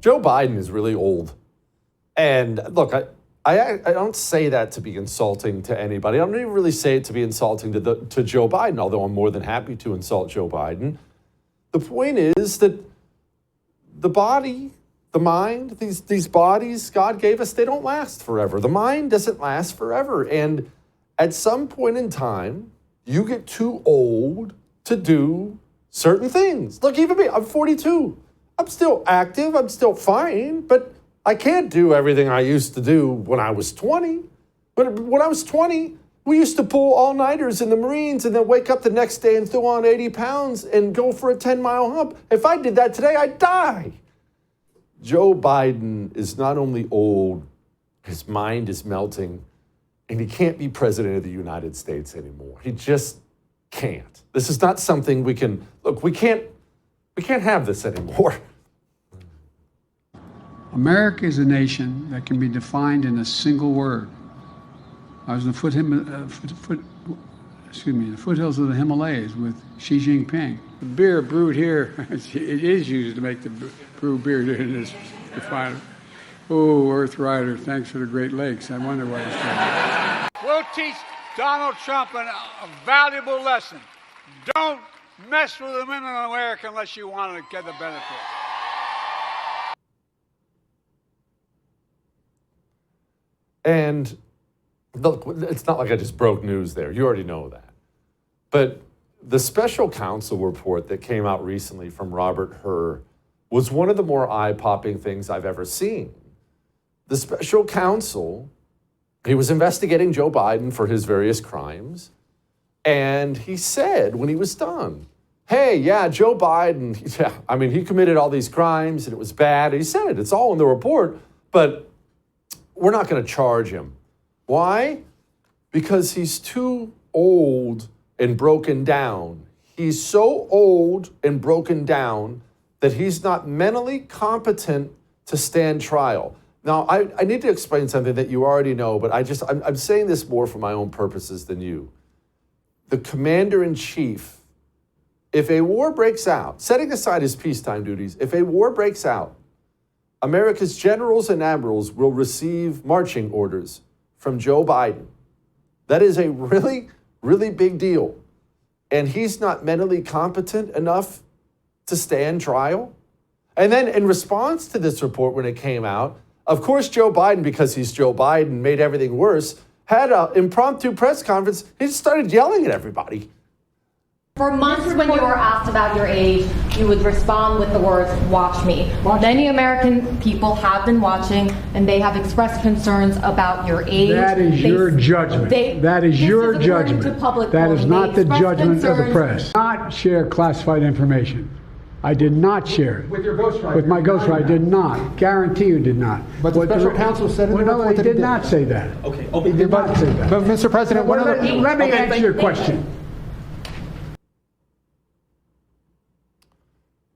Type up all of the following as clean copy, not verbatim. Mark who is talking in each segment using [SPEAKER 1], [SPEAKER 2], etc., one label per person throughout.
[SPEAKER 1] Joe Biden is really old. And look, I don't say that to be insulting to anybody. I don't even really say it to be insulting to Joe Biden, although I'm more than happy to insult Joe Biden. The point is that the body, the mind, these bodies God gave us, they don't last forever. The mind doesn't last forever. And at some point in time, you get too old to do certain things. Look, even me, I'm 42. I'm still active. I'm still fine, but I can't do everything I used to do when I was 20. But when I was 20, we used to pull all-nighters in the Marines and then wake up the next day and throw on 80 pounds and go for a 10-mile hump. If I did that today, I'd die. Joe Biden is not only old, his mind is melting, and he can't be president of the United States anymore. He just can't. This is not something we can, look, we can't have this anymore.
[SPEAKER 2] America is a nation that can be defined in a single word. I was in the foothills of the Himalayas with Xi Jinping. The beer brewed here, it is used to make the brew beer in this refinery. Oh, Earth Rider, thanks for the Great Lakes. I wonder what it's called.
[SPEAKER 3] We'll teach Donald Trump a valuable lesson. Don't mess with the women in America unless you want to get the benefit.
[SPEAKER 1] And look, it's not like I just broke news there. You already know that. But the special counsel report that came out recently from Robert Hur was one of the more eye-popping things I've ever seen. The special counsel, he was investigating Joe Biden for his various crimes. And he said when he was done, hey, yeah, Joe Biden, he committed all these crimes and it was bad. He said it, it's all in the report, but we're not going to charge him. Why? Because he's too old and broken down. He's so old and broken down that he's not mentally competent to stand trial. Now, I need to explain something that you already know, but I'm saying this more for my own purposes than you. The commander-in-chief, if a war breaks out, setting aside his peacetime duties, if a war breaks out, America's generals and admirals will receive marching orders from Joe Biden. That is a really, really big deal. And he's not mentally competent enough to stand trial. And then in response to this report when it came out, of course, Joe Biden, because he's Joe Biden, made everything worse, had an impromptu press conference. He just started yelling at everybody.
[SPEAKER 4] For months when you were asked about your age, you would respond with the words, watch me. Many American people have been watching, and they have expressed concerns about your age.
[SPEAKER 2] That is your judgment. That is your judgment. That is not the judgment of the press. Not share classified information. I did not share it.
[SPEAKER 5] With your ghostwriter?
[SPEAKER 2] With my ghostwriter, I did not. Guarantee you did not.
[SPEAKER 5] But the special counsel said in the report that
[SPEAKER 2] he did not say that.
[SPEAKER 5] Okay.
[SPEAKER 2] He did not say that.
[SPEAKER 5] But Mr. President,
[SPEAKER 2] let me answer your question.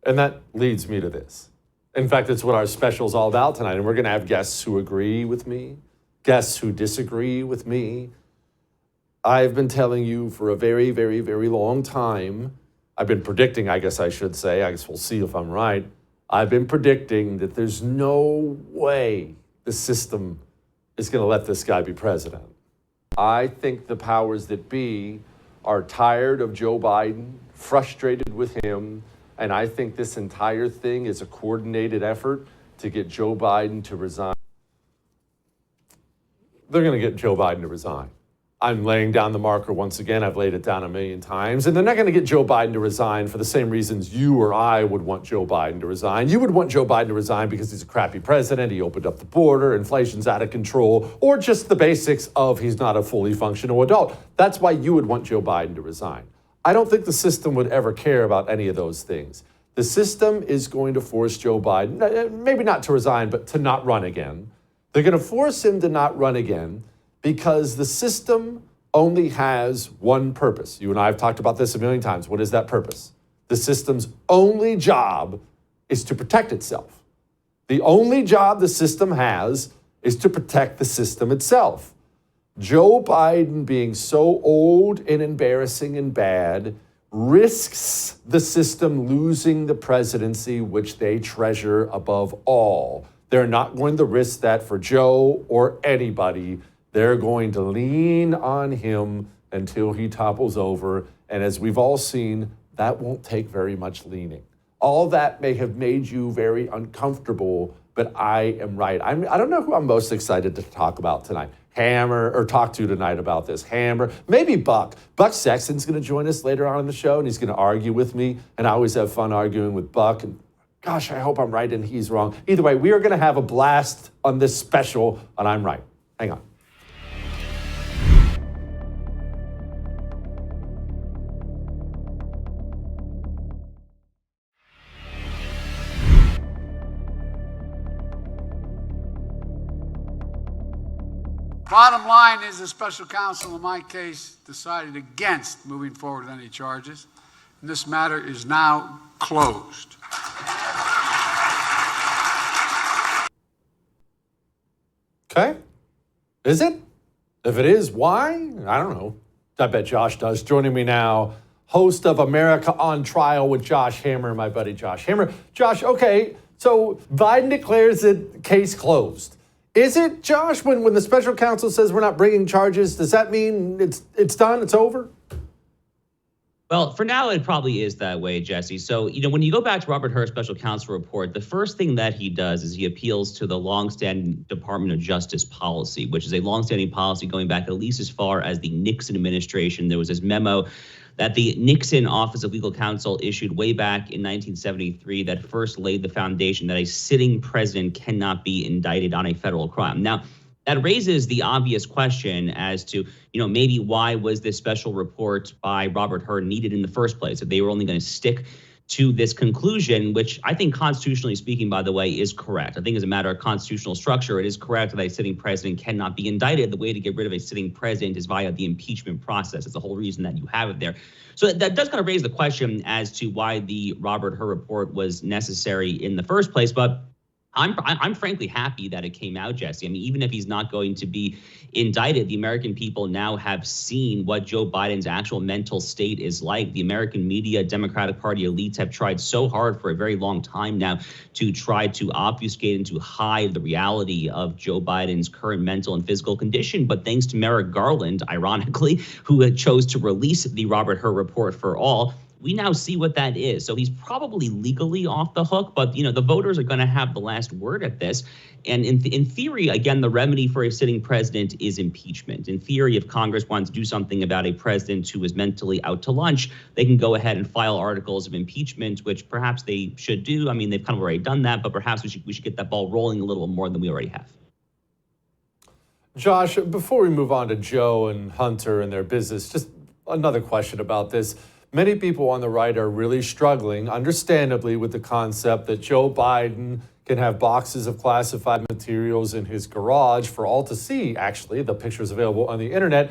[SPEAKER 1] And that leads me to this. In fact, it's what our special is all about tonight. And we're going to have guests who agree with me, guests who disagree with me. I've been telling you for a very, very, very long time. I've been predicting, I guess I should say. I guess we'll see if I'm right. I've been predicting that there's no way the system is going to let this guy be president. I think the powers that be are tired of Joe Biden, frustrated with him, and I think this entire thing is a coordinated effort to get Joe Biden to resign. They're going to get Joe Biden to resign. I'm laying down the marker once again. I've laid it down a million times. And they're not going to get Joe Biden to resign for the same reasons you or I would want Joe Biden to resign. You would want Joe Biden to resign because he's a crappy president. He opened up the border. Inflation's out of control. Or just the basics of he's not a fully functional adult. That's why you would want Joe Biden to resign. I don't think the system would ever care about any of those things. The system is going to force Joe Biden, maybe not to resign, but to not run again. They're going to force him to not run again because the system only has one purpose. You and I have talked about this a million times. What is that purpose? The system's only job is to protect itself. The only job the system has is to protect the system itself. Joe Biden being so old and embarrassing and bad risks the system losing the presidency, which they treasure above all. They're not going to risk that for Joe or anybody. They're going to lean on him until he topples over. And as we've all seen, that won't take very much leaning. All that may have made you very uncomfortable, but I am right. I don't know who I'm most excited to talk about tonight. Talk to tonight about this. Hammer, maybe Buck. Buck Sexton's going to join us later on in the show, and he's going to argue with me. And I always have fun arguing with Buck. And gosh, I hope I'm right and he's wrong. Either way, we are going to have a blast on this special, and I'm right. Hang on.
[SPEAKER 2] Bottom line is the special counsel in my case decided against moving forward with any charges, and this matter is now closed.
[SPEAKER 1] Okay. Is it? If it is, why? I don't know. I bet Josh does. Joining me now, host of America on Trial with Josh Hammer, my buddy Josh Hammer. Josh, okay, so Biden declares the case closed. Is it, Josh, when the special counsel says we're not bringing charges, does that mean it's done, it's over?
[SPEAKER 6] Well, for now, it probably is that way, Jesse. So, when you go back to Robert Hur's special counsel report, the first thing that he does is he appeals to the longstanding Department of Justice policy, which is a longstanding policy going back at least as far as the Nixon administration. There was this memo that the Nixon Office of Legal Counsel issued way back in 1973 that first laid the foundation that a sitting president cannot be indicted on a federal crime. Now, that raises the obvious question as to, maybe why was this special report by Robert Hur needed in the first place? If they were only going to stick to this conclusion, which I think constitutionally speaking, by the way, is correct. I think as a matter of constitutional structure, it is correct that a sitting president cannot be indicted. The way to get rid of a sitting president is via the impeachment process. It's the whole reason that you have it there. So that does kind of raise the question as to why the Robert Hur report was necessary in the first place. But I'm frankly happy that it came out, Jesse. I mean, even if he's not going to be indicted, the American people now have seen what Joe Biden's actual mental state is like. The American media, Democratic Party elites have tried so hard for a very long time now to try to obfuscate and to hide the reality of Joe Biden's current mental and physical condition. But thanks to Merrick Garland, ironically, who had chose to release the Robert Hur report for all, we now see what that is. So he's probably legally off the hook, but the voters are going to have the last word at this. And in theory, again, the remedy for a sitting president is impeachment. In theory, if Congress wants to do something about a president who is mentally out to lunch, they can go ahead and file articles of impeachment, which perhaps they should do. I mean, they've kind of already done that, but perhaps we should get that ball rolling a little more than we already have.
[SPEAKER 1] Josh, before we move on to Joe and Hunter and their business, just another question about this. Many people on the right are really struggling, understandably, with the concept that Joe Biden can have boxes of classified materials in his garage for all to see, actually. The picture's available on the internet.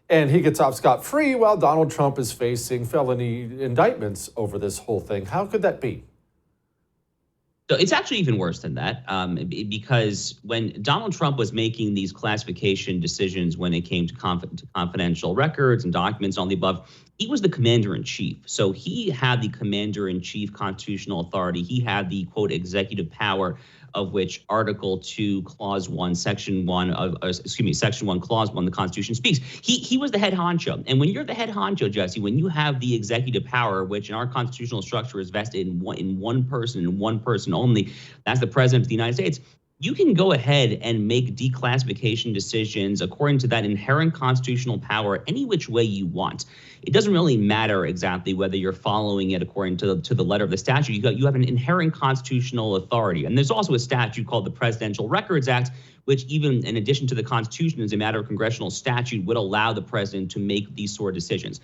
[SPEAKER 1] And he gets off scot-free while Donald Trump is facing felony indictments over this whole thing. How could that be?
[SPEAKER 6] So it's actually even worse than that, because when Donald Trump was making these classification decisions when it came to confidential records and documents and all the above, he was the commander-in-chief. So he had the commander-in-chief constitutional authority. He had the, quote, executive power of which Article 2, Clause 1, Section 1 Section 1, Clause 1, the Constitution speaks. He was the head honcho. And when you're the head honcho, Jesse, when you have the executive power, which in our constitutional structure is vested in one person and one person only, that's the president of the United States, you can go ahead and make declassification decisions according to that inherent constitutional power any which way you want. It doesn't really matter exactly whether you're following it according to the letter of the statute. You have an inherent constitutional authority. And there's also a statute called the Presidential Records Act, which even in addition to the Constitution, as a matter of congressional statute, would allow the president to make these sort of decisions.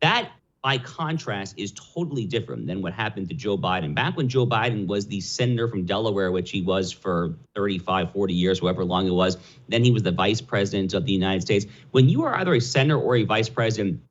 [SPEAKER 6] That, by contrast, is totally different than what happened to Joe Biden. Back when Joe Biden was the senator from Delaware, which he was for 35, 40 years, however long it was, then he was the vice president of the United States. When you are either a senator or a vice president,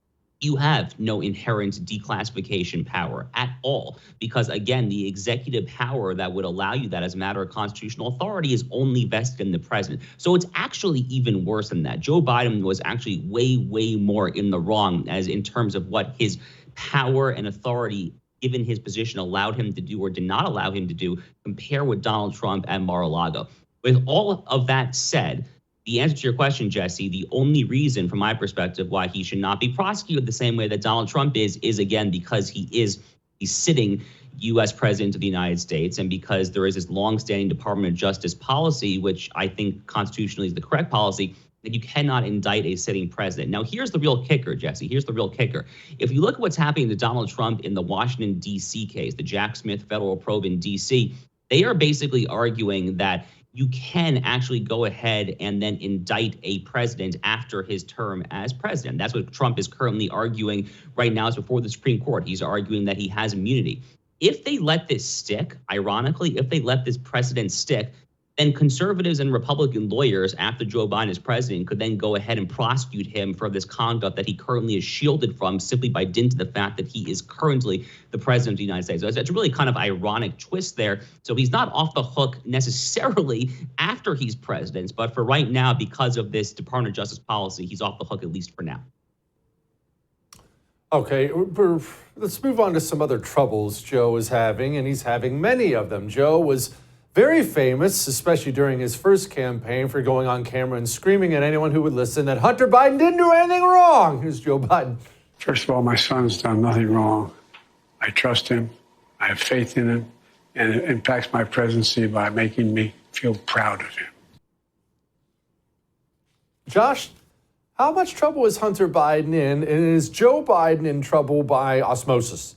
[SPEAKER 6] you have no inherent declassification power at all, because again, the executive power that would allow you that as a matter of constitutional authority is only vested in the president. So it's actually even worse than that. Joe Biden was actually way more in the wrong as in terms of what his power and authority given his position allowed him to do or did not allow him to do, compare with Donald Trump at Mar-a-Lago. With all of that said, the answer to your question, Jesse, the only reason from my perspective why he should not be prosecuted the same way that Donald Trump is again, because he's sitting U.S. president of the United States, and because there is this longstanding Department of Justice policy, which I think constitutionally is the correct policy, that you cannot indict a sitting president. Now, here's the real kicker, Jesse. Here's the real kicker. If you look at what's happening to Donald Trump in the Washington, D.C. case, the Jack Smith federal probe in D.C., they are basically arguing that you can actually go ahead and then indict a president after his term as president. That's what Trump is currently arguing right now. Is before the Supreme Court. He's arguing that he has immunity. If they let this stick, ironically, if they let this precedent stick, then conservatives and Republican lawyers, after Joe Biden is president, could then go ahead and prosecute him for this conduct that he currently is shielded from simply by dint of the fact that he is currently the president of the United States. So it's a really kind of ironic twist there. So he's not off the hook necessarily after he's president, but for right now, because of this Department of Justice policy, he's off the hook, at least for now.
[SPEAKER 1] Okay, let's move on to some other troubles Joe is having, and he's having many of them. Joe was very famous, especially during his first campaign, for going on camera and screaming at anyone who would listen that Hunter Biden didn't do anything wrong. Here's Joe Biden.
[SPEAKER 2] First of all, my son's done nothing wrong. I trust him. I have faith in him. And it impacts my presidency by making me feel proud of him.
[SPEAKER 1] Josh, how much trouble is Hunter Biden in, and is Joe Biden in trouble by osmosis?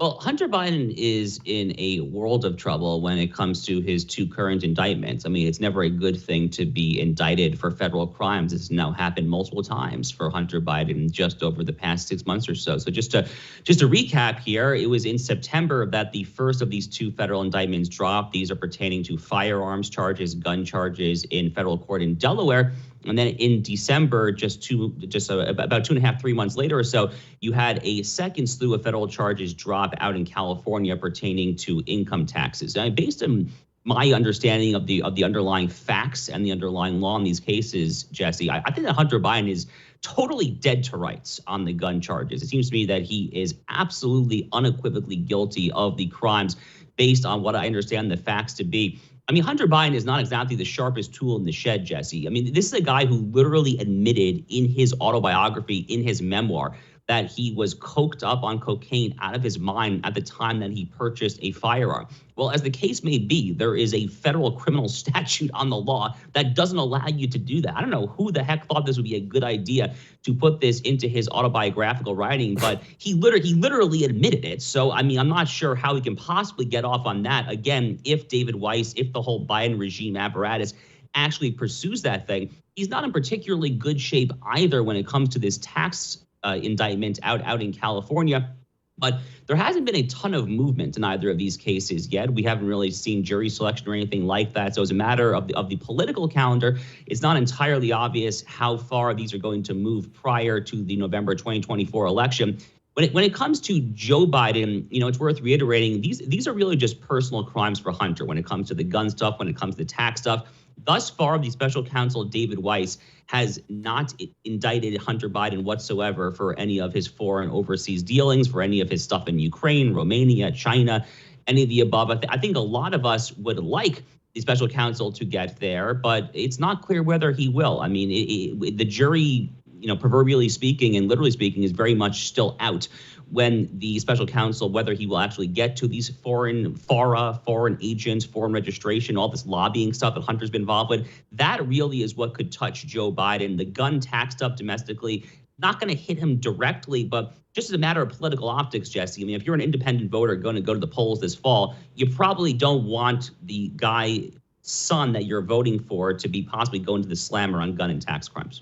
[SPEAKER 6] Well, Hunter Biden is in a world of trouble when it comes to his two current indictments. I mean, it's never a good thing to be indicted for federal crimes. This has now happened multiple times for Hunter Biden just over the past 6 months or so. So just to recap here, it was in September that the first of these two federal indictments dropped. These are pertaining to firearms charges, gun charges in federal court in Delaware. And then in December, about 2.5, 3 months later or so, you had a second slew of federal charges drop out in California pertaining to income taxes. Now, based on my understanding of the underlying facts and the underlying law in these cases, Jesse, I think that Hunter Biden is totally dead to rights on the gun charges. It seems to me that he is absolutely unequivocally guilty of the crimes based on what I understand the facts to be. I mean, Hunter Biden is not exactly the sharpest tool in the shed, Jesse. I mean, this is a guy who literally admitted in his autobiography, in his memoir, that he was coked up on cocaine out of his mind at the time that he purchased a firearm. Well, as the case may be, there is a federal criminal statute on the law that doesn't allow you to do that. I don't know who the heck thought this would be a good idea to put this into his autobiographical writing, but he literally admitted it. So, I mean, I'm not sure how he can possibly get off on that. Again, if David Weiss, if the whole Biden regime apparatus actually pursues that thing, he's not in particularly good shape either when it comes to this tax indictment out in California. But there hasn't been a ton of movement in either of these cases yet. We haven't really seen jury selection or anything like that. So as a matter of the political calendar, it's not entirely obvious how far these are going to move prior to the November 2024 election. When it comes to Joe Biden, you know, it's worth reiterating, these are really just personal crimes for Hunter when it comes to the gun stuff, when it comes to the tax stuff. Thus far, the special counsel David Weiss has not indicted Hunter Biden whatsoever for any of his foreign overseas dealings, for any of his stuff in Ukraine, Romania, China, any of the above. I think a lot of us would like the special counsel to get there, but it's not clear whether he will. I mean, the jury, you know, proverbially speaking and literally speaking, is very much still out when the special counsel, whether he will actually get to these foreign FARA, foreign agents, foreign registration, all this lobbying stuff that Hunter's been involved with. That really is what could touch Joe Biden. The gun tax stuff domestically, not going to hit him directly, but just as a matter of political optics, Jesse, I mean, if you're an independent voter going to go to the polls this fall, you probably don't want the guy's son that you're voting for to be possibly going to the slammer on gun and tax crimes.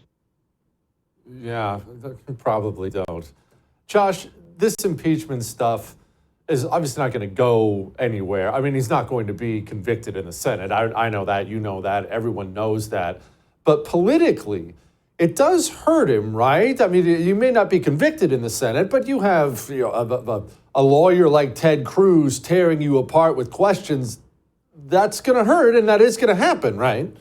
[SPEAKER 1] Yeah, probably don't. Josh, this impeachment stuff is obviously not going to go anywhere. I mean, he's not going to be convicted in the Senate. I know that, you know that, everyone knows that. But politically, it does hurt him, right? I mean, you may not be convicted in the Senate, but you have a lawyer like Ted Cruz tearing you apart with questions. That's going to hurt, and that is going to happen, right?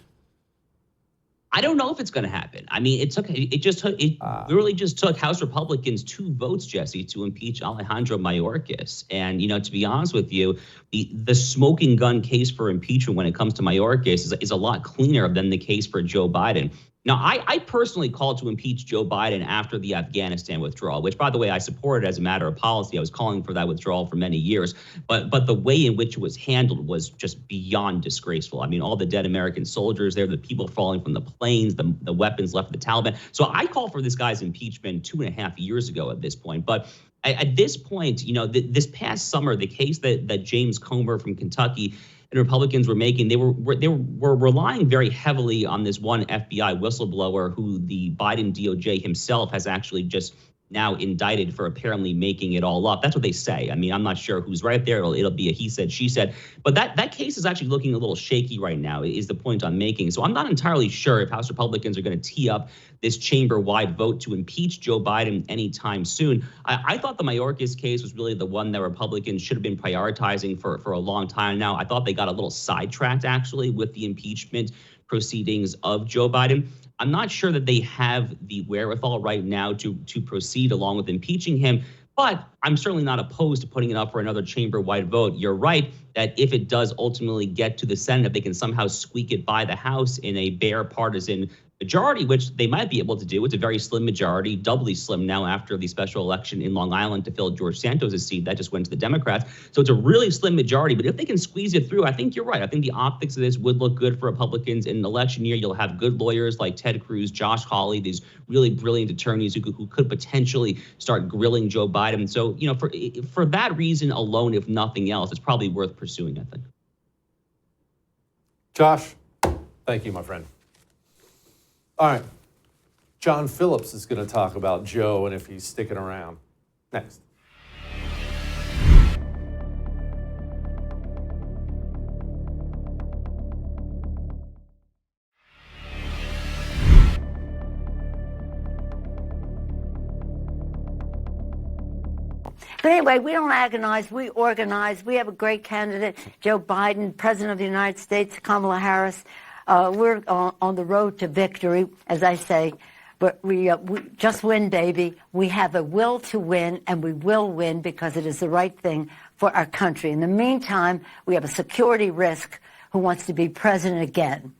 [SPEAKER 6] I don't know if it's going to happen. I mean, it literally just took House Republicans 2 votes, Jesse, to impeach Alejandro Mayorkas. And, to be honest with you, the smoking gun case for impeachment when it comes to Mayorkas is a lot cleaner than the case for Joe Biden. Now, I personally called to impeach Joe Biden after the Afghanistan withdrawal, which, by the way, I supported as a matter of policy. I was calling for that withdrawal for many years. But the way in which it was handled was just beyond disgraceful. I mean, all the dead American soldiers there, the people falling from the planes, the weapons left of the Taliban. So I called for this guy's impeachment 2.5 years ago at this point. But at this point, this past summer, the case that James Comer from Kentucky and Republicans were making, they were relying very heavily on this one FBI whistleblower who the Biden DOJ himself has actually just now indicted for apparently making it all up. That's what they say. I mean, I'm not sure who's right there. It'll be a he said, she said. But that case is actually looking a little shaky right now, is the point I'm making. So I'm not entirely sure if House Republicans are going to tee up this chamber-wide vote to impeach Joe Biden anytime soon. I thought the Mayorkas case was really the one that Republicans should have been prioritizing for a long time now. I thought they got a little sidetracked, actually, with the impeachment proceedings of Joe Biden. I'm not sure that they have the wherewithal right now to proceed along with impeaching him, but I'm certainly not opposed to putting it up for another chamber-wide vote. You're right that if it does ultimately get to the Senate, if they can somehow squeak it by the House in a bare partisan majority, which they might be able to do. It's a very slim majority, doubly slim now after the special election in Long Island to fill George Santos' seat. That just went to the Democrats. So it's a really slim majority. But if they can squeeze it through, I think you're right. I think the optics of this would look good for Republicans. In an election year, you'll have good lawyers like Ted Cruz, Josh Hawley, these really brilliant attorneys who could potentially start grilling Joe Biden. So, for that reason alone, if nothing else, it's probably worth pursuing, I think.
[SPEAKER 1] Josh, thank you, my friend. All right. John Phillips is going to talk about Joe and if he's sticking around. Next.
[SPEAKER 7] But anyway, we don't agonize, we organize. We have a great candidate, Joe Biden, President of the United States, Kamala Harris. We're on the road to victory, as I say, but we just win, baby. We have a will to win, and we will win because it is the right thing for our country. In the meantime, we have a security risk who wants to be president again.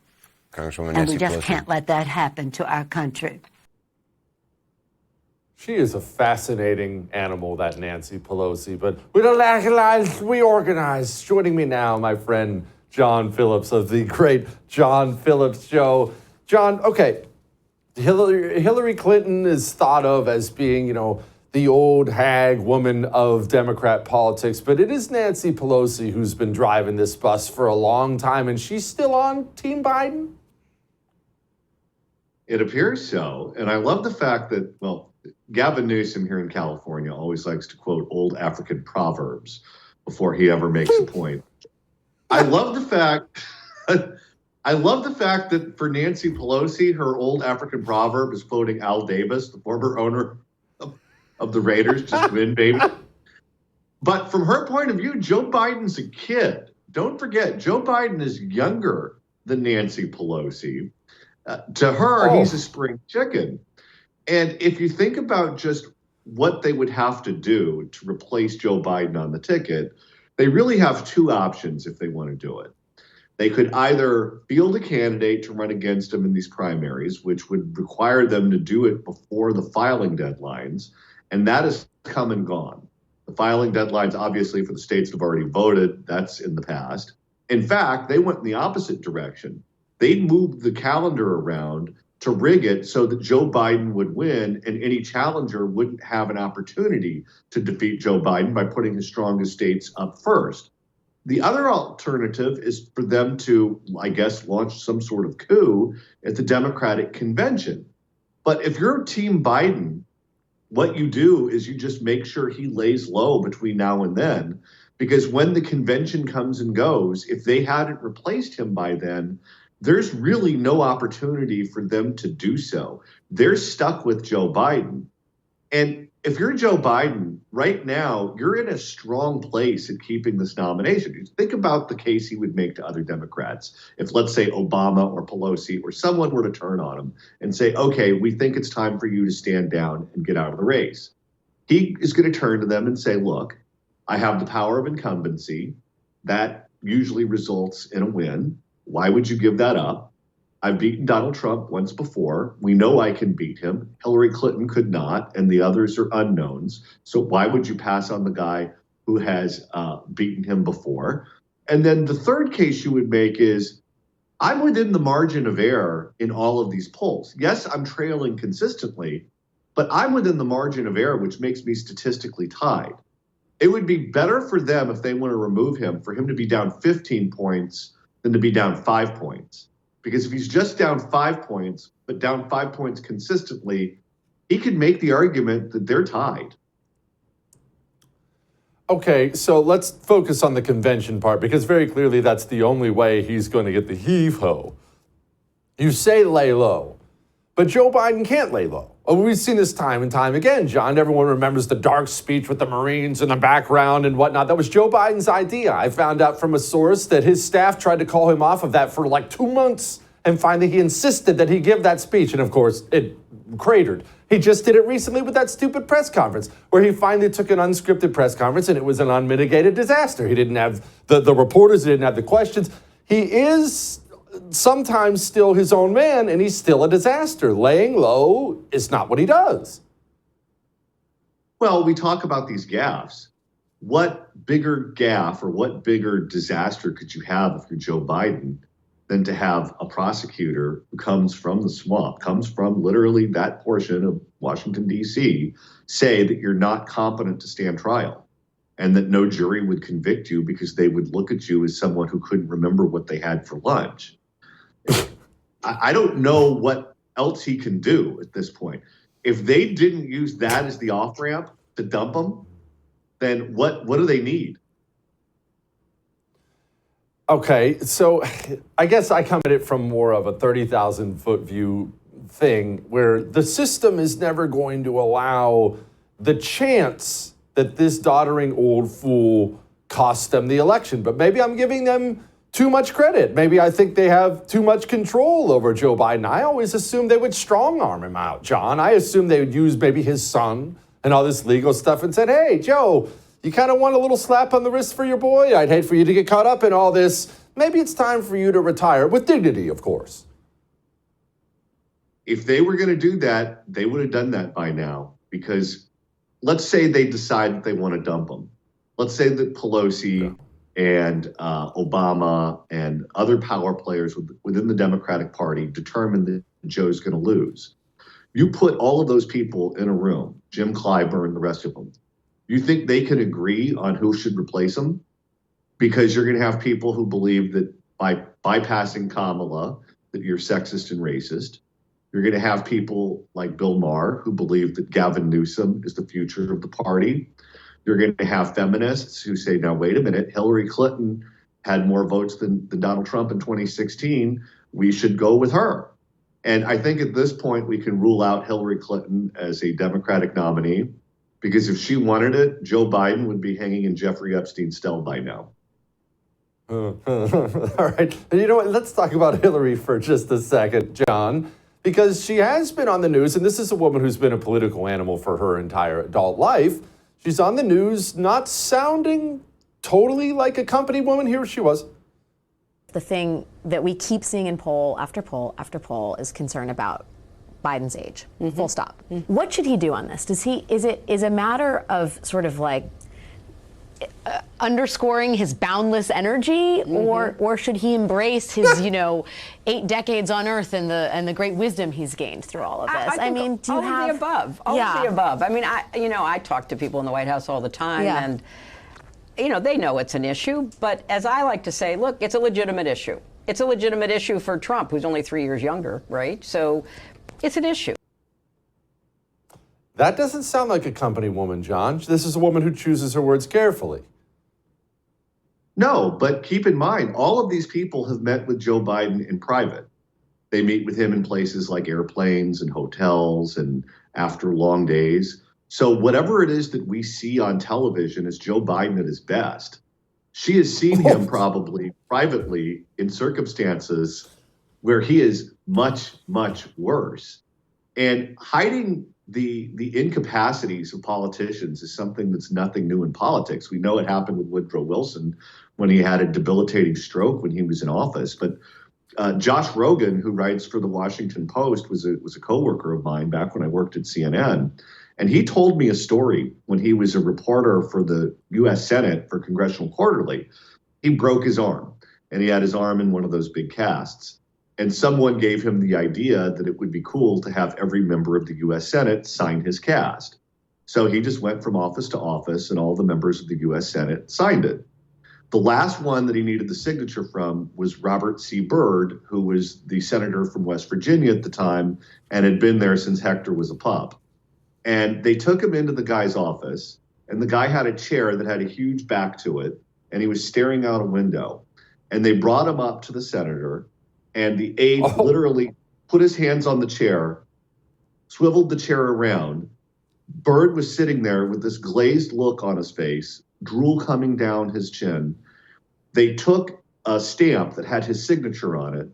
[SPEAKER 8] Congresswoman
[SPEAKER 7] and
[SPEAKER 8] Nancy
[SPEAKER 7] we just
[SPEAKER 8] Pelosi.
[SPEAKER 7] Can't let that happen to our country.
[SPEAKER 1] She is a fascinating animal, that Nancy Pelosi, but we don't agonize, we organize. Joining me now, my friend John Phillips of the great John Phillips Show. John, okay, Hillary Clinton is thought of as being, the old hag woman of Democrat politics, but it is Nancy Pelosi who's been driving this bus for a long time, and she's still on Team Biden?
[SPEAKER 9] It appears so, and I love the fact that, Gavin Newsom here in California always likes to quote old African proverbs before he ever makes a point. I love the fact that for Nancy Pelosi, her old African proverb is quoting Al Davis, the former owner of the Raiders, just win, baby. But from her point of view, Joe Biden's a kid. Don't forget, Joe Biden is younger than Nancy Pelosi. To her, he's a spring chicken. And if you think about just what they would have to do to replace Joe Biden on the ticket, they really have 2 options if they want to do it. They could either field a candidate to run against him in these primaries, which would require them to do it before the filing deadlines, and that is come and gone. The filing deadlines, obviously, for the states that have already voted, that's in the past. In fact, they went in the opposite direction. They moved the calendar around to rig it so that Joe Biden would win and any challenger wouldn't have an opportunity to defeat Joe Biden by putting his strongest states up first. The other alternative is for them to, I guess, launch some sort of coup at the Democratic convention. But if you're Team Biden, what you do is you just make sure he lays low between now and then, because when the convention comes and goes, if they hadn't replaced him by then, there's really no opportunity for them to do so. They're stuck with Joe Biden. And if you're Joe Biden, right now, you're in a strong place in keeping this nomination. Think about the case he would make to other Democrats. If, let's say, Obama or Pelosi or someone were to turn on him and say, okay, we think it's time for you to stand down and get out of the race. He is going to turn to them and say, look, I have the power of incumbency. That usually results in a win. Why would you give that up? I've beaten Donald Trump once before. We know I can beat him. Hillary Clinton could not, and the others are unknowns. So why would you pass on the guy who has beaten him before? And then the third case you would make is, I'm within the margin of error in all of these polls. Yes, I'm trailing consistently, but I'm within the margin of error, which makes me statistically tied. It would be better for them if they want to remove him, for him to be down 15 points than to be down 5 points. Because if he's just down 5 points, but down 5 points consistently, he could make the argument that they're tied.
[SPEAKER 1] Okay, so let's focus on the convention part, because very clearly that's the only way he's going to get the heave-ho. You say lay low, but Joe Biden can't lay low. Oh, we've seen this time and time again, John. Everyone remembers the dark speech with the Marines in the background and whatnot. That was Joe Biden's idea. I found out from a source that his staff tried to call him off of that for like 2 months, and finally he insisted that he give that speech. And of course, it cratered. He just did it recently with that stupid press conference, where he finally took an unscripted press conference, and it was an unmitigated disaster. He didn't have the reporters, he didn't have the questions. He is sometimes still his own man, and he's still a disaster. Laying low is not what he does.
[SPEAKER 9] Well, we talk about these gaffes. What bigger gaffe or what bigger disaster could you have if you're Joe Biden than to have a prosecutor who comes from the swamp, comes from literally that portion of Washington, D.C., say that you're not competent to stand trial and that no jury would convict you because they would look at you as someone who couldn't remember what they had for lunch. I don't know what else he can do at this point. If they didn't use that as the off-ramp to dump him, then what do they need?
[SPEAKER 1] Okay, so I guess I come at it from more of a 30,000-foot view thing, where the system is never going to allow the chance that this doddering old fool cost them the election. But maybe I'm giving them too much credit. Maybe I think they have too much control over Joe Biden. I always assumed they would strong arm him out, John. I assumed they would use maybe his son and all this legal stuff and said, hey, Joe, you kind of want a little slap on the wrist for your boy? I'd hate for you to get caught up in all this. Maybe it's time for you to retire, with dignity, of course.
[SPEAKER 9] If they were going to do that, they would have done that by now. Because let's say they decide that they want to dump him. Let's say that Pelosi and Obama and other power players within the Democratic Party determine that Joe's going to lose. You put all of those people in a room, Jim Clyburn, the rest of them. You think they can agree on who should replace him? Because you're going to have people who believe that by bypassing Kamala, that you're sexist and racist. You're going to have people like Bill Maher who believe that Gavin Newsom is the future of the party. You're going to have feminists who say, now, wait a minute, Hillary Clinton had more votes than Donald Trump in 2016. We should go with her. And I think at this point, we can rule out Hillary Clinton as a Democratic nominee, because if she wanted it, Joe Biden would be hanging in Jeffrey Epstein's cell by now.
[SPEAKER 1] All right. And you know what? Let's talk about Hillary for just a second, John, because she has been on the news, and this is a woman who's been a political animal for her entire adult life. She's on the news not sounding totally like a company woman. Here she was.
[SPEAKER 8] The thing that we keep seeing in poll after poll after poll is concern about Biden's age. Full stop. What should he do on this? Is it a matter of sort of like underscoring his boundless energy, or should he embrace his 8 decades on Earth and the great wisdom he's gained through all of this?
[SPEAKER 10] I mean, do you have
[SPEAKER 8] the above? All
[SPEAKER 10] of the above. I mean, I talk to people in the White House all the time, and they know it's an issue. But as I like to say, look, it's a legitimate issue. It's a legitimate issue for Trump, who's only 3 years younger, right? So it's an issue.
[SPEAKER 1] That doesn't sound like a company woman, John. This is a woman who chooses her words carefully.
[SPEAKER 9] No, but keep in mind, all of these people have met with Joe Biden in private. They meet with him in places like airplanes and hotels and after long days. So whatever it is that we see on television as Joe Biden at his best, she has seen him probably privately in circumstances where he is much, much worse. And hiding the incapacities of politicians is something that's nothing new in politics. We know it happened with Woodrow Wilson when he had a debilitating stroke when he was in office. But Josh Rogan, who writes for the Washington Post, was a coworker of mine back when I worked at CNN. And he told me a story when he was a reporter for the U.S. Senate for Congressional Quarterly. He broke his arm, and he had his arm in one of those big casts. And someone gave him the idea that it would be cool to have every member of the U.S. Senate sign his cast. So he just went from office to office, and all the members of the U.S. Senate signed it. The last one that he needed the signature from was Robert C. Byrd, who was the senator from West Virginia at the time and had been there since Hector was a pup. And they took him into the guy's office, and the guy had a chair that had a huge back to it, and he was staring out a window. And they brought him up to the senator, and the aide literally put his hands on the chair, swiveled the chair around. Byrd was sitting there with this glazed look on his face, drool coming down his chin. They took a stamp that had his signature on it,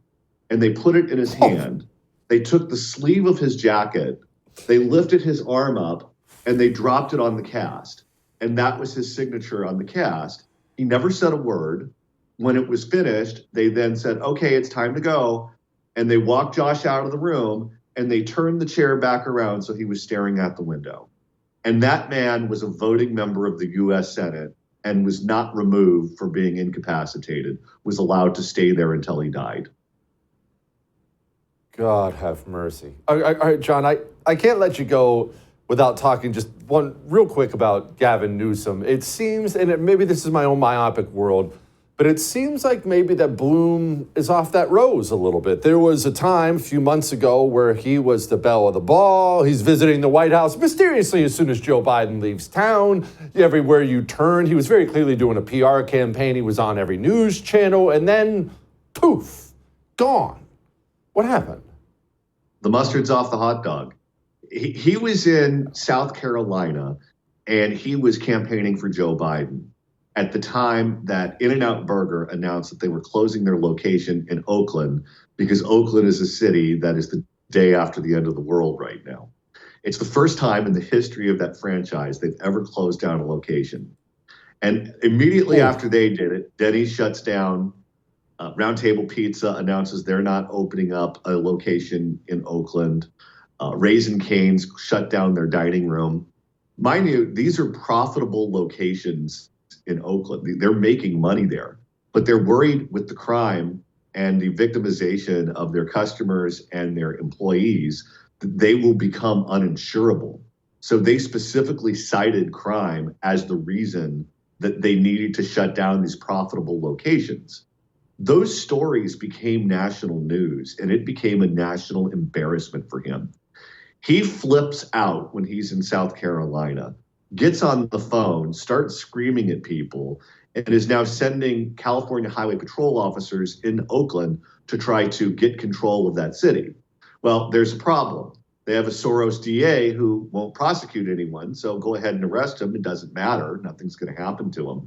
[SPEAKER 9] and they put it in his hand. They took the sleeve of his jacket, they lifted his arm up, and they dropped it on the cast. And that was his signature on the cast. He never said a word. When it was finished, they then said, okay, it's time to go. And they walked Josh out of the room, and they turned the chair back around so he was staring out the window. And that man was a voting member of the U.S. Senate and was not removed for being incapacitated, was allowed to stay there until he died.
[SPEAKER 1] God have mercy. All right, John, I can't let you go without talking just one real quick about Gavin Newsom. It seems, and maybe this is my own myopic world, but it seems like maybe that bloom is off that rose a little bit. There was a time a few months ago where he was the belle of the ball. He's visiting the White House mysteriously as soon as Joe Biden leaves town. Everywhere you turn, he was very clearly doing a PR campaign. He was on every news channel, and then poof, gone. What happened?
[SPEAKER 9] The mustard's off the hot dog. He was in South Carolina, and he was campaigning for Joe Biden at the time that In-N-Out Burger announced that they were closing their location in Oakland because Oakland is a city that is the day after the end of the world right now. It's the first time in the history of that franchise they've ever closed down a location. And immediately after they did it, Denny's shuts down. Round Table Pizza announces they're not opening up a location in Oakland. Raising Cane's shut down their dining room. Mind you, these are profitable locations in Oakland. They're making money there, but they're worried with the crime and the victimization of their customers and their employees that they will become uninsurable. So they specifically cited crime as the reason that they needed to shut down these profitable locations. Those stories became national news, and it became a national embarrassment for him. He flips out when he's in South Carolina, gets on the phone, starts screaming at people, and is now sending California Highway Patrol officers in Oakland to try to get control of that city. Well, there's a problem. They have a Soros DA who won't prosecute anyone, so go ahead and arrest him. It doesn't matter. Nothing's going to happen to him.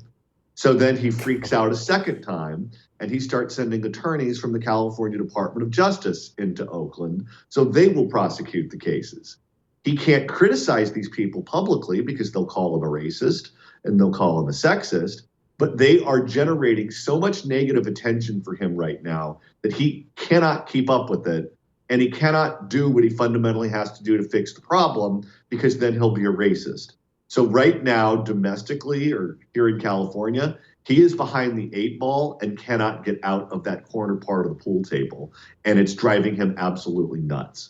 [SPEAKER 9] So then he freaks out a second time, and he starts sending attorneys from the California Department of Justice into Oakland so they will prosecute the cases. He can't criticize these people publicly because they'll call him a racist and they'll call him a sexist, but they are generating so much negative attention for him right now that he cannot keep up with it, and he cannot do what he fundamentally has to do to fix the problem because then he'll be a racist. So right now, domestically or here in California, he is behind the 8 ball and cannot get out of that corner part of the pool table. And it's driving him absolutely nuts.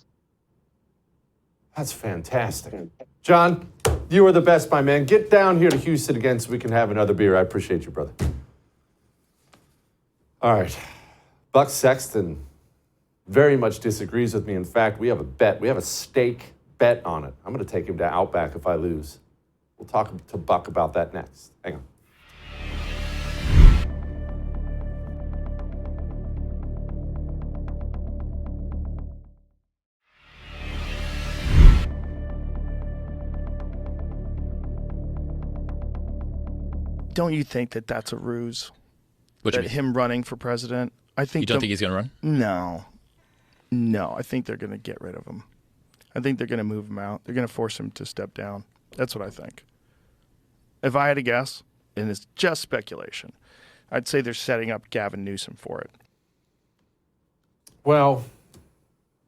[SPEAKER 1] That's fantastic. John, you are the best, my man. Get down here to Houston again so we can have another beer. I appreciate you, brother. All right. Buck Sexton very much disagrees with me. In fact, we have a bet. We have a stake bet on it. I'm going to take him to Outback if I lose. We'll talk to Buck about that next. Hang on.
[SPEAKER 11] don't you think that that's a ruse?
[SPEAKER 12] What do you
[SPEAKER 11] That
[SPEAKER 12] mean?
[SPEAKER 11] him running for president? I think
[SPEAKER 12] You don't think he's going to run?
[SPEAKER 11] No, I think they're going to get rid of him. I think they're going to move him out. They're going to force him to step down. That's what I think. If I had to guess, and it's just speculation, I'd say they're setting up Gavin Newsom for it.
[SPEAKER 1] Well,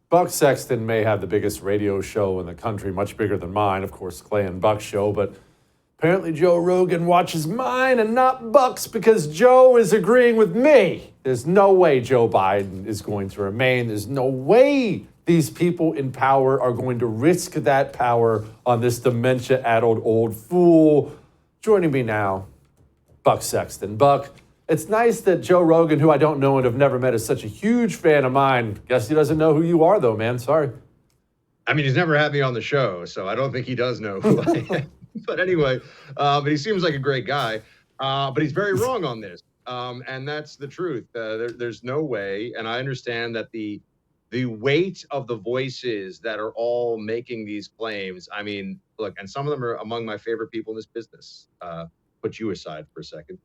[SPEAKER 1] Buck Sexton may have the biggest radio show in the country, much bigger than mine, of course, Clay and Buck's show, but apparently Joe Rogan watches mine and not Buck's because Joe is agreeing with me. There's no way Joe Biden is going to remain. There's no way these people in power are going to risk that power on this dementia-addled old fool. Joining me now, Buck Sexton. Buck, it's nice that Joe Rogan, who I don't know and have never met, is such a huge fan of mine. Guess he doesn't know who you are, though, man. Sorry.
[SPEAKER 13] I mean, he's never had me on the show, so I don't think he does know who I am. But anyway, but he seems like a great guy. But he's very wrong on this. And that's the truth. There's no way. And I understand that the weight of the voices that are all making these claims. I mean, look, and some of them are among my favorite people in this business. Put you aside for a second.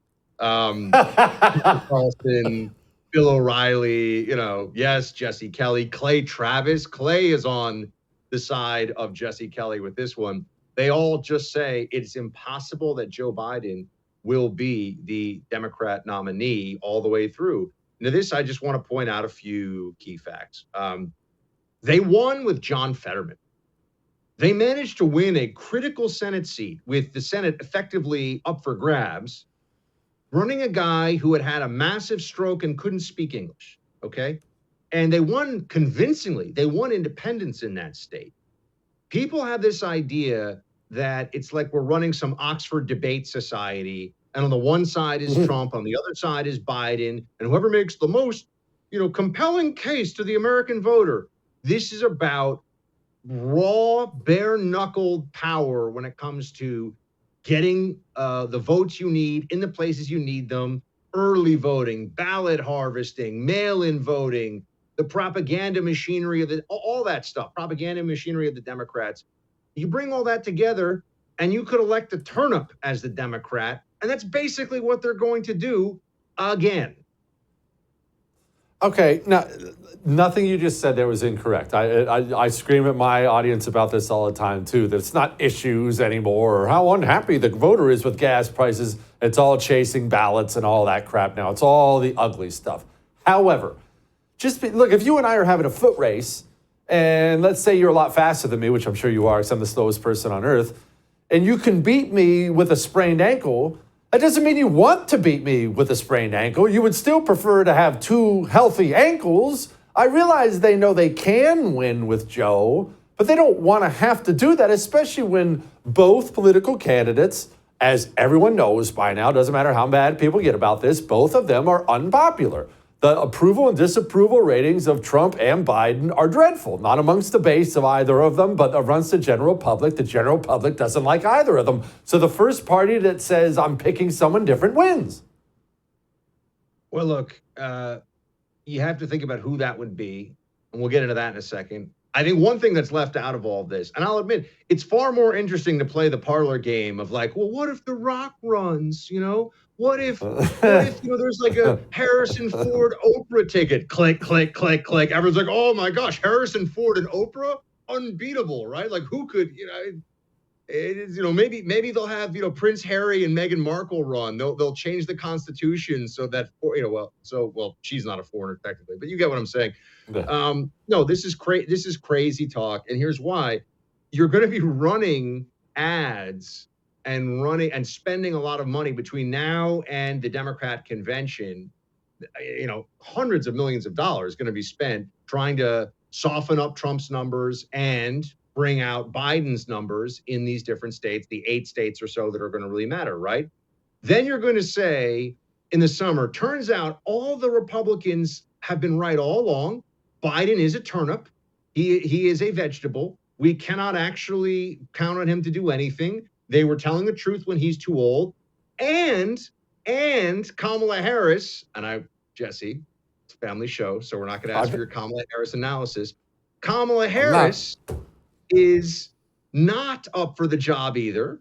[SPEAKER 13] Carlson, Bill O'Reilly, yes, Jesse Kelly, Clay Travis. Clay is on the side of Jesse Kelly with this one. They all just say it's impossible that Joe Biden will be the Democrat nominee all the way through. Now, this, I just want to point out a few key facts. They won with John Fetterman. They managed to win a critical Senate seat with the Senate effectively up for grabs, running a guy who had had a massive stroke and couldn't speak English, okay? And they won convincingly. They won independence in that state. People have this idea that it's like we're running some Oxford debate society, and on the one side is Trump, on the other side is Biden, and whoever makes the most, compelling case to the American voter. This is about raw, bare-knuckled power when it comes to getting the votes you need in the places you need them, early voting, ballot harvesting, mail-in voting, the propaganda machinery of all that stuff, propaganda machinery of the Democrats. You bring all that together and you could elect a turnip as the Democrat. And that's basically what they're going to do again.
[SPEAKER 1] Okay, now, nothing you just said there was incorrect. I scream at my audience about this all the time, too, that it's not issues anymore or how unhappy the voter is with gas prices. It's all chasing ballots and all that crap now. It's all the ugly stuff. However, look, if you and I are having a foot race, and let's say you're a lot faster than me, which I'm sure you are, because I'm the slowest person on earth, and you can beat me with a sprained ankle, that doesn't mean you want to beat me with a sprained ankle. You would still prefer to have two healthy ankles. I realize they know they can win with Joe, but they don't want to have to do that, especially when both political candidates, as everyone knows by now, doesn't matter how mad people get about this, both of them are unpopular. The approval and disapproval ratings of Trump and Biden are dreadful, not amongst the base of either of them, but amongst the general public. The general public doesn't like either of them. So the first party that says, I'm picking someone different wins.
[SPEAKER 13] Well, look, you have to think about who that would be, and we'll get into that in a second. I think one thing that's left out of all of this, and I'll admit, it's far more interesting to play the parlor game of like, well, what if The Rock runs, What if there's like a Harrison Ford Oprah ticket? Click, click, click, click. Everyone's like, oh my gosh, Harrison Ford and Oprah? Unbeatable, right? Like who could, maybe they'll have, Prince Harry and Meghan Markle run. They'll change the Constitution so that, she's not a foreigner technically, but you get what I'm saying. No, this is crazy talk. And here's why. You're going to be running ads and spending a lot of money between now and the Democrat convention. Hundreds of millions of dollars going to be spent trying to soften up Trump's numbers and bring out Biden's numbers in these different states, the 8 states or so that are going to really matter, right? Then you're going to say in the summer, turns out all the Republicans have been right all along. Biden is a turnip. He is a vegetable. We cannot actually count on him to do anything. They were telling the truth when he's too old. And Kamala Harris, Jesse, it's a family show, so we're not going to ask for your Kamala Harris analysis. Kamala Harris is not up for the job either.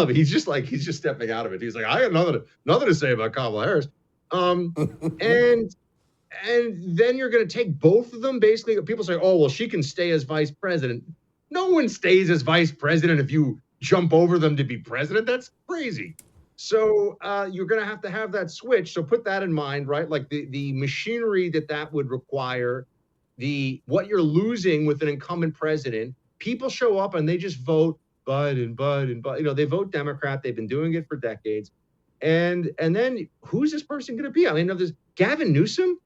[SPEAKER 13] he's just stepping out of it. He's like, I have nothing to say about Kamala Harris. And then you're going to take both of them. Basically, people say, oh, well, she can stay as vice president. No one stays as vice president if you jump over them to be president. That's crazy. So you're going to have that switch. So put that in mind, right? Like the machinery that would require, what you're losing with an incumbent president. People show up and they just vote Biden. They vote Democrat. They've been doing it for decades. And then who's this person going to be? I mean, there's Gavin Newsom.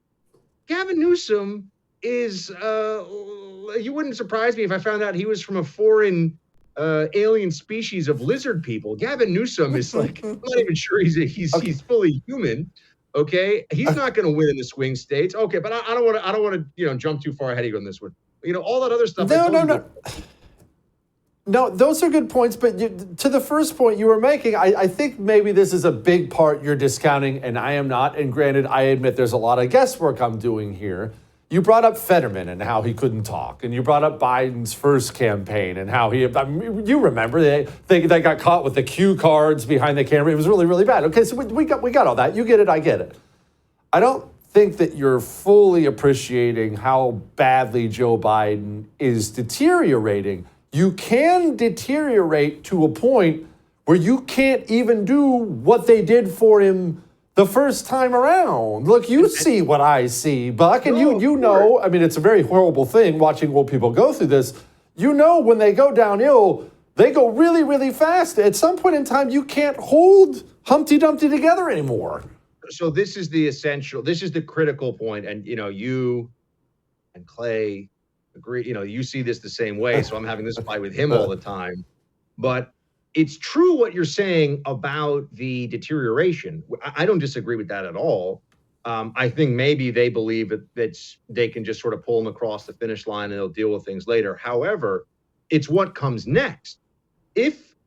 [SPEAKER 13] Gavin Newsom is, you wouldn't surprise me if I found out he was from a foreign alien species of lizard people. Gavin Newsom is like, I'm not even sure he's fully human. Okay. He's not going to win in the swing states. Okay. But I don't want to, jump too far ahead of you on this one. All that other stuff.
[SPEAKER 1] No, those are good points. But to the first point you were making, I think maybe this is a big part you're discounting, and I am not. And granted, I admit there's a lot of guesswork I'm doing here. You brought up Fetterman and how he couldn't talk, and you brought up Biden's first campaign and how you remember they got caught with the cue cards behind the camera. It was really, really bad. Okay, so we got all that. You get it, I get it. I don't think that you're fully appreciating how badly Joe Biden is deteriorating. You can deteriorate to a point where you can't even do what they did for him the first time around. Look, you see what I see, Buck, and you know, I mean, it's a very horrible thing watching old people go through this. You know, when they go downhill, they go really, really fast. At some point in time, you can't hold Humpty Dumpty together anymore.
[SPEAKER 13] So this is the critical point. And, you and Clay agree, you see this the same way. So I'm having this fight with him all the time. But it's true what you're saying about the deterioration. I don't disagree with that at all. I think maybe they believe that they can just sort of pull them across the finish line and they'll deal with things later. However, it's what comes next.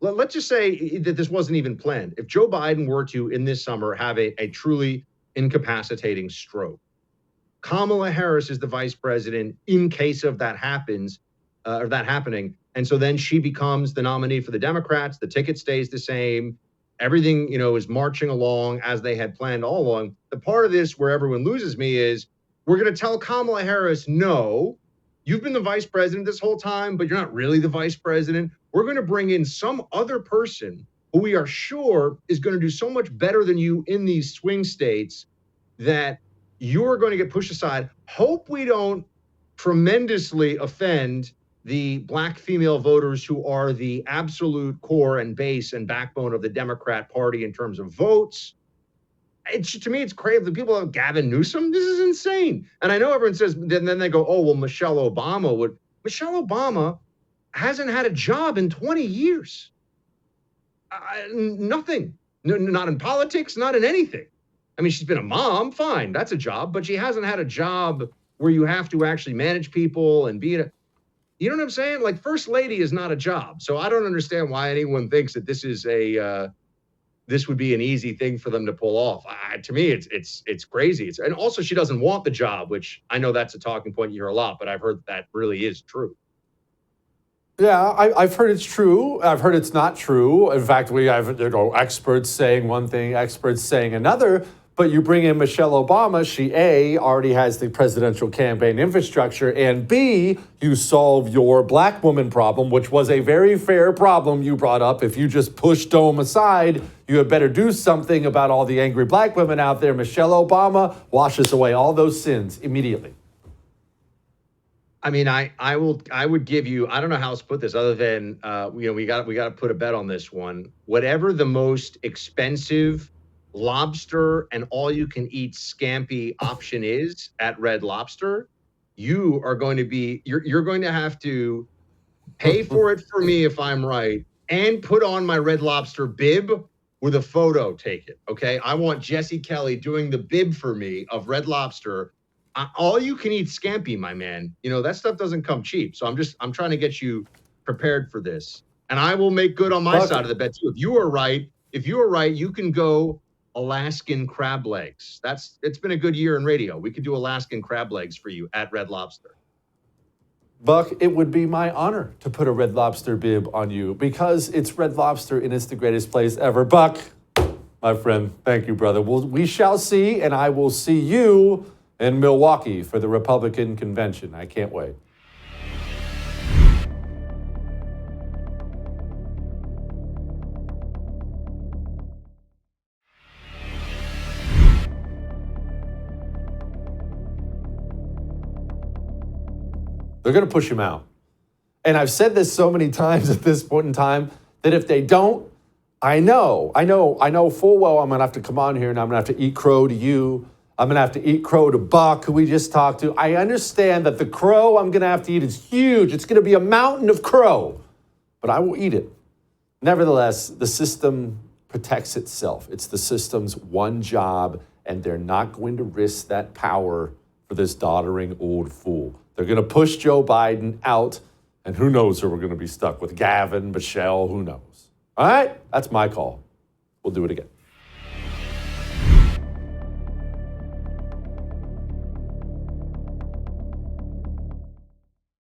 [SPEAKER 13] Let's just say that this wasn't even planned. If Joe Biden were to, in this summer, have a truly incapacitating stroke, Kamala Harris is the vice president in case of that happens, or that happening. And so then she becomes the nominee for the Democrats. The ticket stays the same. Everything, is marching along as they had planned all along. The part of this where everyone loses me is we're going to tell Kamala Harris, no, you've been the vice president this whole time, but you're not really the vice president. We're going to bring in some other person who we are sure is going to do so much better than you in these swing states that you're going to get pushed aside. Hope we don't tremendously offend the black female voters who are the absolute core and base and backbone of the Democrat Party in terms of votes. To me, it's crazy. The people of Gavin Newsom, this is insane. And I know everyone says, then they go, oh, well, Michelle Obama hasn't had a job in 20 years. Nothing. No, not in politics, not in anything. I mean, she's been a mom, fine, that's a job, but she hasn't had a job where you have to actually manage people and be you know what I'm saying? Like, first lady is not a job. So I don't understand why anyone thinks that this is this would be an easy thing for them to pull off. To me, it's crazy. And also she doesn't want the job, which I know that's a talking point you hear a lot, but I've heard that really is true.
[SPEAKER 1] Yeah, I've heard it's true. I've heard it's not true. In fact, we have experts saying one thing, experts saying another. But you bring in Michelle Obama, she A, already has the presidential campaign infrastructure, and B, you solve your black woman problem, which was a very fair problem you brought up. If you just push Dome aside, you had better do something about all the angry black women out there. Michelle Obama washes away all those sins immediately.
[SPEAKER 13] I mean, I would give you, I don't know how else to put this other than, we got to put a bet on this one. Whatever the most expensive lobster and all you can eat scampi option is at Red Lobster, you are going to be, you're going to have to pay for it for me if I'm right, and put on my Red Lobster bib with a photo taken. Okay. I want Jesse Kelly doing the bib for me of Red Lobster. All you can eat scampi, my man. That stuff doesn't come cheap. So I'm trying to get you prepared for this. And I will make good on my side of the bet too. If you are right, you can go Alaskan crab legs. It's been a good year in radio. We could do Alaskan crab legs for you at Red Lobster.
[SPEAKER 1] Buck, it would be my honor to put a Red Lobster bib on you because it's Red Lobster and it's the greatest place ever. Buck, my friend, thank you, brother. We shall see, and I will see you in Milwaukee for the Republican convention. I can't wait. They're going to push him out. And I've said this so many times at this point in time that if they don't, I know full well I'm going to have to come on here and I'm going to have to eat crow to you. I'm going to have to eat crow to Buck, who we just talked to. I understand that the crow I'm going to have to eat is huge. It's going to be a mountain of crow, but I will eat it. Nevertheless, the system protects itself. It's the system's one job, and they're not going to risk that power for this doddering old fool. They're going to push Joe Biden out, and who knows who we're going to be stuck with. Gavin, Michelle, who knows? All right, that's my call. We'll do it again.